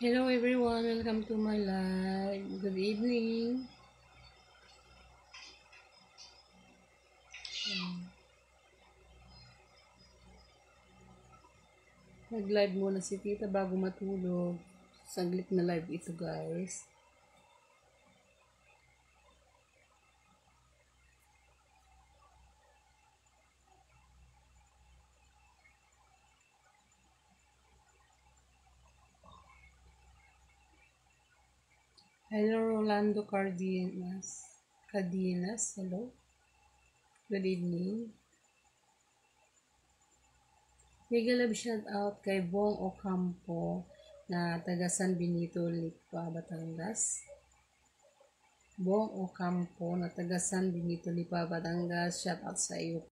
Hello everyone, welcome to my live. Good evening. Nag-live muna si Tita bago matulog. Saglit na live ito guys. Hello Rolando Cardenas, hello. Good evening. Mega love shout out kay Bong Ocampo na taga San Benito, Lipa, Batangas. Bong Ocampo na taga San Benito, Lipa, Batangas. Shout out sa iyo